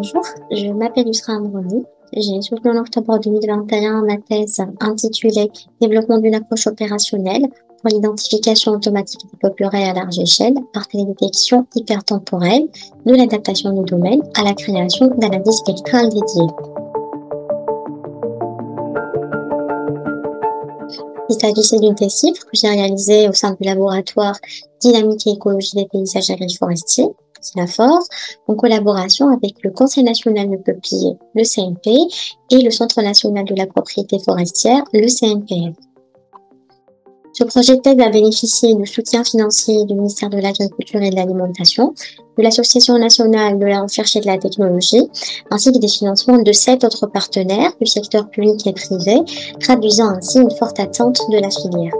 Bonjour, je m'appelle Yusra Amrouni. J'ai soutenu en octobre 2021 ma thèse intitulée Développement d'une approche opérationnelle pour l'identification automatique des peupleraies à large échelle par télédétection hypertemporelle de l'adaptation du domaine à la création d'analyses spectrales dédiées. Il s'agissait d'une thèse que j'ai réalisée au sein du laboratoire Dynamique et écologie des paysages agriforestiers, SINAFOR, en collaboration avec le Conseil national du peuplier, le CNP, et le Centre national de la propriété forestière, le CNPF. Ce projet de thèse a bénéficié du soutien financier du ministère de l'Agriculture et de l'Alimentation, de l'Association nationale de la recherche et de la technologie, ainsi que des financements de 7 autres partenaires du secteur public et privé, traduisant ainsi une forte attente de la filière.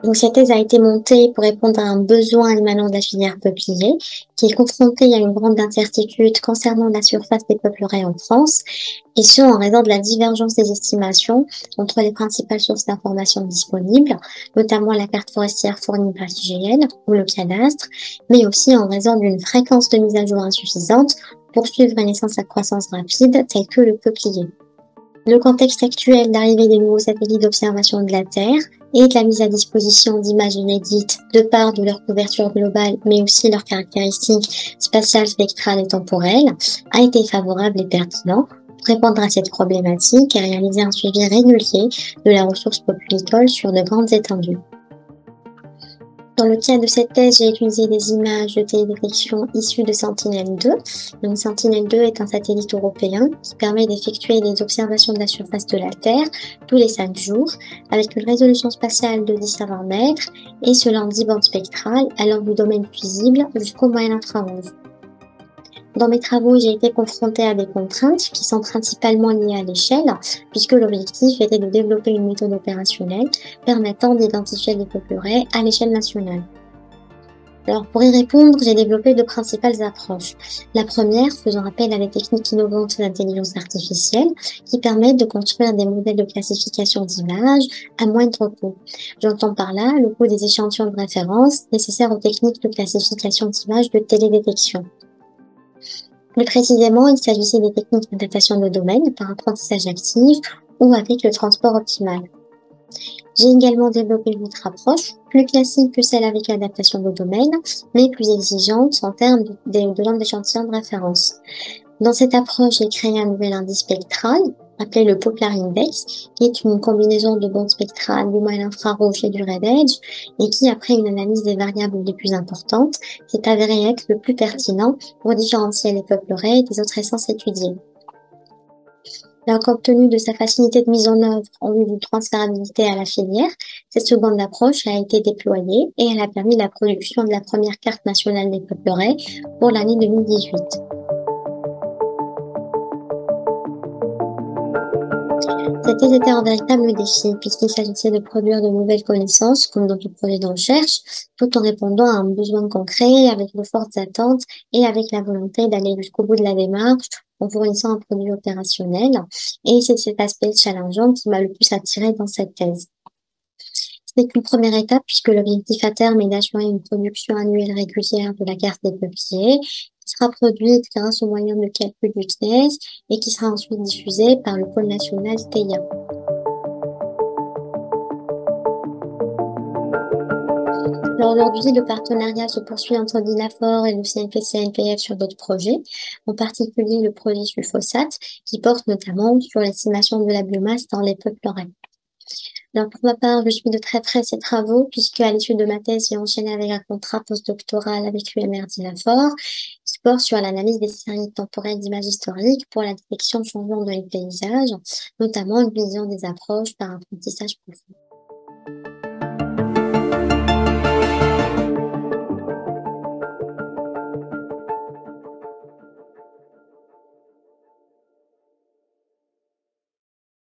Donc, cette thèse a été montée pour répondre à un besoin émanant de la filière peuplier, qui est confrontée à une grande incertitude concernant la surface des peupleraies en France, et ce en raison de la divergence des estimations entre les principales sources d'informations disponibles, notamment la carte forestière fournie par l'IGN ou le cadastre, mais aussi en raison d'une fréquence de mise à jour insuffisante pour suivre une naissance à croissance rapide telle que le peuplier. Le contexte actuel d'arrivée des nouveaux satellites d'observation de la Terre et de la mise à disposition d'images inédites de part de leur couverture globale, mais aussi leurs caractéristiques spatiales, spectrales et temporelles, a été favorable et pertinent pour répondre à cette problématique et réaliser un suivi régulier de la ressource populicole sur de grandes étendues. Dans le cadre de cette thèse, j'ai utilisé des images de télédétection issues de Sentinel-2. Donc, Sentinel-2 est un satellite européen qui permet d'effectuer des observations de la surface de la Terre tous les 5 jours, avec une résolution spatiale de 10 à 20 mètres et selon 10 bandes spectrales allant du domaine visible jusqu'au moyen infrarouge. Dans mes travaux, j'ai été confrontée à des contraintes qui sont principalement liées à l'échelle, puisque l'objectif était de développer une méthode opérationnelle permettant d'identifier les peupleraies à l'échelle nationale. Alors, pour y répondre, j'ai développé deux principales approches. La première, faisant appel à des techniques innovantes d'intelligence artificielle qui permettent de construire des modèles de classification d'images à moindre coût. J'entends par là le coût des échantillons de référence nécessaires aux techniques de classification d'images de télédétection. Plus précisément, il s'agissait des techniques d'adaptation de domaine par apprentissage actif ou avec le transport optimal. J'ai également développé une autre approche, plus classique que celle avec l'adaptation de domaine, mais plus exigeante en termes de nombre d'échantillons de référence. Dans cette approche, j'ai créé un nouvel indice spectral, appelé le Poplar Index, qui est une combinaison de bandes spectrales du moyen infrarouge et du Red Edge, et qui, après une analyse des variables les plus importantes, s'est avéré être le plus pertinent pour différencier les peupleraies des autres essences étudiées. Alors, compte tenu de sa facilité de mise en œuvre en vue d'une transférabilité à la filière, cette seconde approche a été déployée et elle a permis la production de la première carte nationale des peupleraies pour l'année 2018. Cette thèse était un véritable défi puisqu'il s'agissait de produire de nouvelles connaissances comme dans tout projet de recherche, tout en répondant à un besoin concret avec de fortes attentes et avec la volonté d'aller jusqu'au bout de la démarche en fournissant un produit opérationnel. Et c'est cet aspect challengeant qui m'a le plus attiré dans cette thèse. Ce n'est qu'une première étape puisque l'objectif à terme est d'assurer une production annuelle régulière de la carte des peupliers qui sera produite grâce aux moyens de calcul du CNES et qui sera ensuite diffusée par le pôle national TEIA. Alors aujourd'hui, le partenariat se poursuit entre l'INAFOR et le CNP-CNPF sur d'autres projets, en particulier le projet Sulfossate, qui porte notamment sur l'estimation de la biomasse dans les peupleraies. Alors pour ma part, je suis de très près ces travaux, puisque à l'issue de ma thèse, j'ai enchaîné avec un contrat postdoctoral avec l'UMR d'INAFOR, qui porte sur l'analyse des séries temporelles d'images historiques pour la détection de changements dans les paysages, notamment une vision des approches par apprentissage profond.